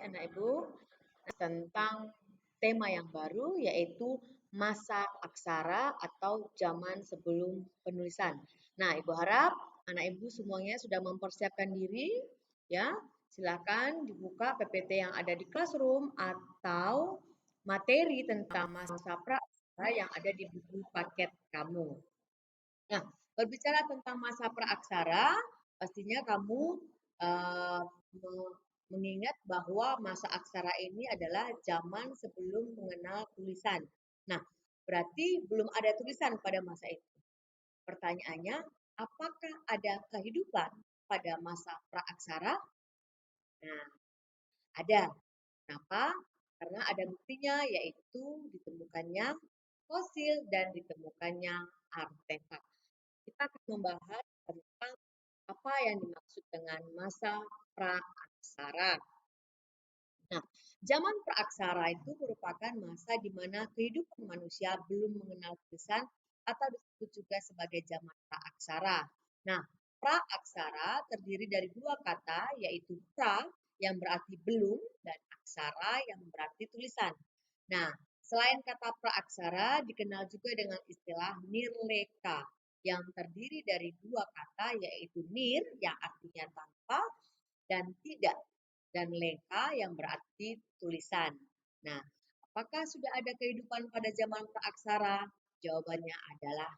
anak ibu tentang tema yang baru yaitu masa aksara atau zaman sebelum penulisan. Nah, ibu harap anak ibu semuanya sudah mempersiapkan diri ya. Silakan dibuka PPT yang ada di classroom atau materi tentang masa pra yang ada di buku paket kamu. Nah, berbicara tentang masa praaksara, pastinya kamu eh, mengingat bahwa masa aksara ini adalah zaman sebelum mengenal tulisan. Nah, berarti belum ada tulisan pada masa itu. Pertanyaannya, apakah ada kehidupan pada masa praaksara? Nah, ada. Kenapa? Karena ada buktinya yaitu ditemukannya fosil dan ditemukannya artefak. Kita akan membahas tentang apa yang dimaksud dengan masa praaksara. Nah, zaman praaksara itu merupakan masa di mana kehidupan manusia belum mengenal tulisan atau disebut juga sebagai zaman praaksara. Nah, praaksara terdiri dari dua kata yaitu pra yang berarti belum dan aksara yang berarti tulisan. Nah, selain kata praaksara dikenal juga dengan istilah nirleka yang terdiri dari dua kata yaitu nir yang artinya tanpa dan tidak dan leka yang berarti tulisan. Nah, apakah sudah ada kehidupan pada zaman praaksara? Jawabannya adalah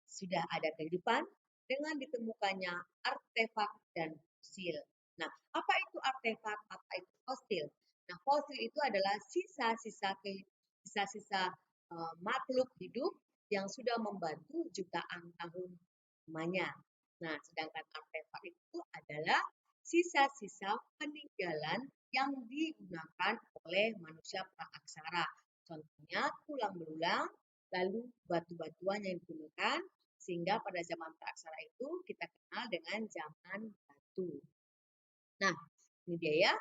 sudah ada kehidupan dengan ditemukannya artefak dan fosil. Nah, apa itu artefak? Apa itu fosil? Nah, fosil itu adalah sisa-sisa makhluk hidup yang sudah membantu jutaan tahun lamanya. Nah, sedangkan artefak itu adalah sisa-sisa peninggalan yang digunakan oleh manusia praaksara. Contohnya tulang belulang, lalu batu-batuan yang digunakan, sehingga pada zaman praaksara itu kita kenal dengan zaman batu. Nah, ini dia ya.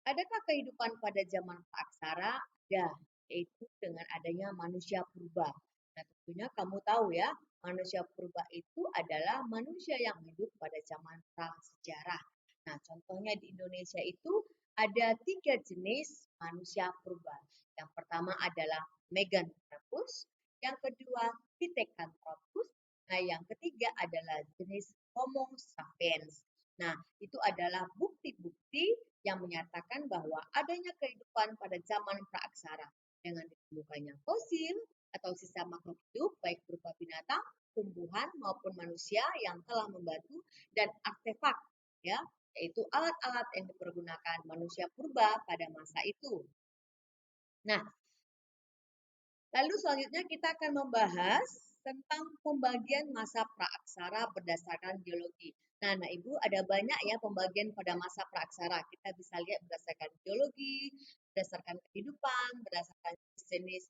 Adakah kehidupan pada zaman praaksara? Ada, yaitu dengan adanya manusia purba. Nah, tentunya kamu tahu ya, manusia purba itu adalah manusia yang hidup pada zaman prasejarah. Nah, contohnya di Indonesia itu ada 3 jenis manusia purba. Yang pertama adalah Meganthropus, yang kedua Pithecanthropus, nah yang ketiga adalah jenis Homo sapiens. Nah, itu adalah bukti-bukti yang menyatakan bahwa adanya kehidupan pada zaman praaksara dengan ditemukannya fosil atau sisa makhluk hidup baik berupa binatang, tumbuhan maupun manusia yang telah membantu dan artefak ya, yaitu alat-alat yang dipergunakan manusia purba pada masa itu. Nah, lalu selanjutnya kita akan membahas tentang pembagian masa praaksara berdasarkan geologi. Nah, Ibu ada banyak ya pembagian pada masa praaksara. Kita bisa lihat berdasarkan geologi, berdasarkan kehidupan, berdasarkan jenis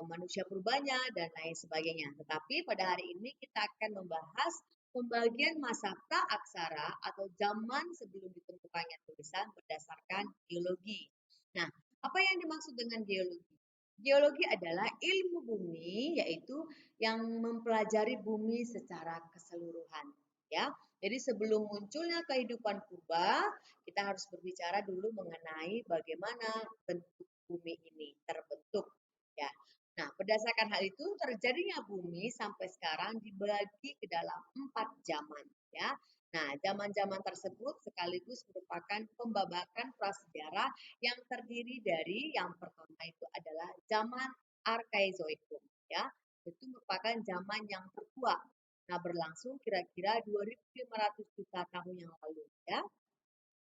manusia purbanya dan lain sebagainya. Tetapi pada hari ini kita akan membahas pembagian masa praaksara atau zaman sebelum ditemukannya tulisan berdasarkan geologi. Nah, apa yang dimaksud dengan geologi? Geologi adalah ilmu bumi, yaitu yang mempelajari bumi secara keseluruhan. Ya, jadi sebelum munculnya kehidupan purba, kita harus berbicara dulu mengenai bagaimana bentuk bumi ini terbentuk. Ya, nah berdasarkan hal itu terjadinya bumi sampai sekarang dibagi ke dalam 4 zaman. Ya, nah zaman-zaman tersebut sekaligus merupakan pembabakan prasejarah yang terdiri dari yang pertama itu adalah zaman Arkaikozoikum ya. Itu merupakan zaman yang tertua. Nah, berlangsung kira-kira 2500 juta tahun yang lalu ya.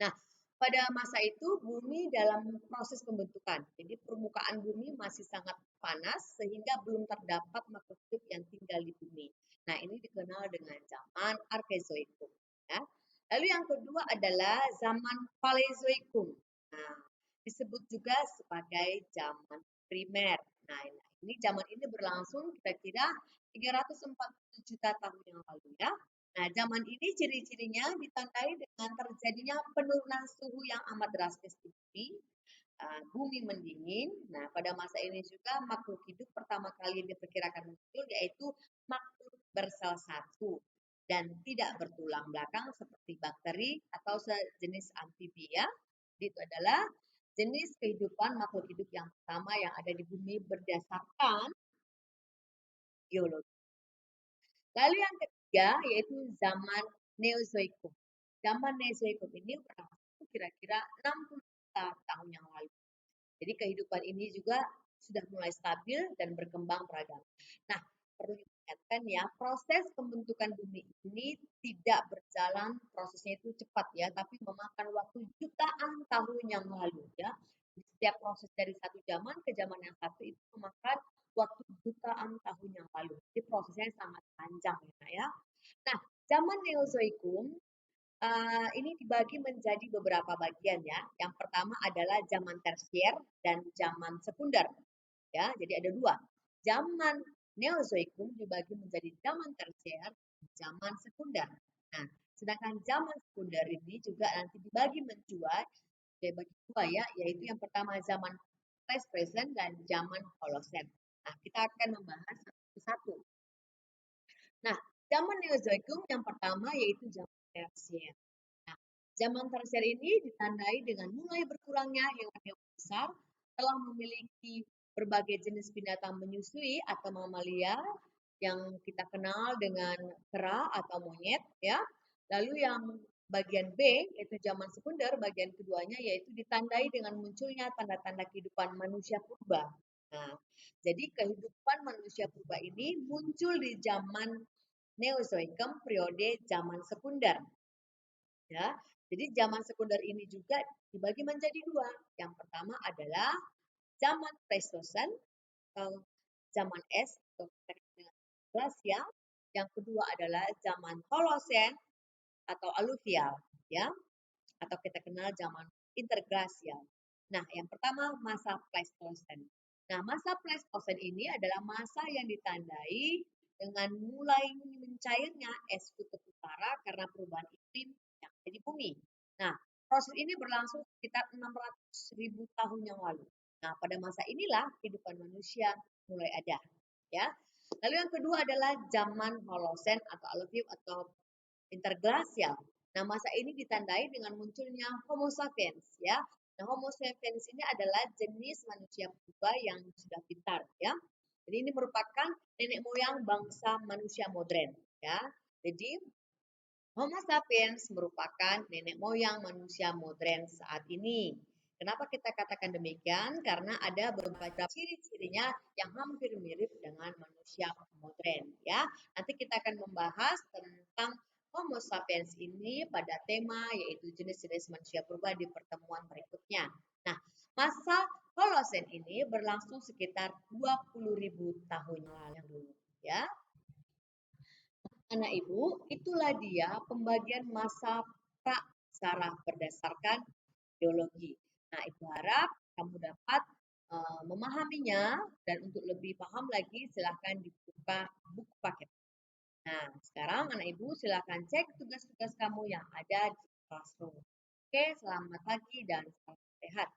Nah, pada masa itu bumi dalam proses pembentukan. Jadi permukaan bumi masih sangat panas sehingga belum terdapat makhluk hidup yang tinggal di bumi. Nah, ini dikenal dengan zaman Arkaikozoikum ya. Lalu yang kedua adalah zaman Paleozoikum. Nah, disebut juga sebagai zaman primer. Nah, ini zaman ini berlangsung kira-kira 340 juta tahun yang lalu ya. Nah, zaman ini ciri-cirinya ditandai dengan terjadinya penurunan suhu yang amat drastis di bumi, bumi mendingin. Nah, pada masa ini juga makhluk hidup pertama kali diperkirakan muncul yaitu makhluk bersel satu. dan tidak bertulang belakang seperti bakteri atau sejenis amfibi ya. Itu adalah jenis kehidupan makhluk hidup yang pertama yang ada di bumi berdasarkan geologi. Lalu yang ketiga yaitu zaman Neozoikum. Zaman Neozoikum ini berlangsung kira-kira 60 juta tahun yang lalu. Jadi kehidupan ini juga sudah mulai stabil dan berkembang beragam. Nah, perlu diingatkan ya, proses pembentukan bumi ini tidak berjalan prosesnya itu cepat ya, tapi memakan waktu jutaan tahun yang lalu ya. Setiap proses dari satu zaman ke zaman yang satu itu memakan waktu jutaan tahun yang lalu. Jadi prosesnya sangat panjang ya. Nah, zaman Neozoikum ini dibagi menjadi beberapa bagian ya. Yang pertama adalah zaman tersier dan zaman sekunder. Ya, jadi ada dua. Zaman Neozoikum dibagi menjadi zaman tersier dan zaman sekunder. Nah, sedangkan zaman sekunder ini juga nanti dibagi dua ya, yaitu yang pertama zaman Pleistocene dan zaman Holocene. Nah, kita akan membahas satu persatu. Nah, zaman Neozoikum yang pertama yaitu zaman tersier. Nah, zaman tersier ini ditandai dengan mulai berkurangnya hewan-hewan besar telah memiliki berbagai jenis binatang menyusui atau mamalia yang kita kenal dengan kera atau monyet ya. Lalu yang bagian B yaitu zaman sekunder, bagian keduanya yaitu ditandai dengan munculnya tanda-tanda kehidupan manusia purba. Nah, jadi kehidupan manusia purba ini muncul di zaman Neozoikum periode zaman sekunder. Ya, jadi zaman sekunder ini juga dibagi menjadi dua. Yang pertama adalah zaman Pleistocene atau zaman es atau dengan glasial. Yang kedua adalah zaman Holocene atau aluvial, ya, atau kita kenal zaman interglasial. Nah, yang pertama masa Pleistocene. Nah, masa Pleistocene ini adalah masa yang ditandai dengan mulai mencairnya es kutub utara karena perubahan iklim yang ada di bumi. Nah, proses ini berlangsung sekitar 600.000 tahun yang lalu. Nah, pada masa inilah kehidupan manusia mulai ada, ya. Lalu yang kedua adalah zaman Holocene atau aluvial atau interglasial. Nah, masa ini ditandai dengan munculnya Homo sapiens, ya. Nah, Homo sapiens ini adalah jenis manusia purba yang sudah pintar, ya. Jadi ini merupakan nenek moyang bangsa manusia modern, ya. Jadi Homo sapiens merupakan nenek moyang manusia modern saat ini. Kenapa kita katakan demikian? Karena ada beberapa ciri-cirinya yang hampir mirip dengan manusia modern, ya. Nanti kita akan membahas tentang Homo sapiens ini pada tema yaitu jenis-jenis manusia purba di pertemuan berikutnya. Nah, masa Holocene ini berlangsung sekitar 20.000 tahun yang lalu, ya. Anak Ibu, itulah dia pembagian masa prasejarah berdasarkan geologi. Nah, Ibu harap kamu dapat memahaminya dan untuk lebih paham lagi silahkan dibuka buku paket. Nah, sekarang anak Ibu silahkan cek tugas-tugas kamu yang ada di classroom. Oke, selamat pagi dan salam sehat.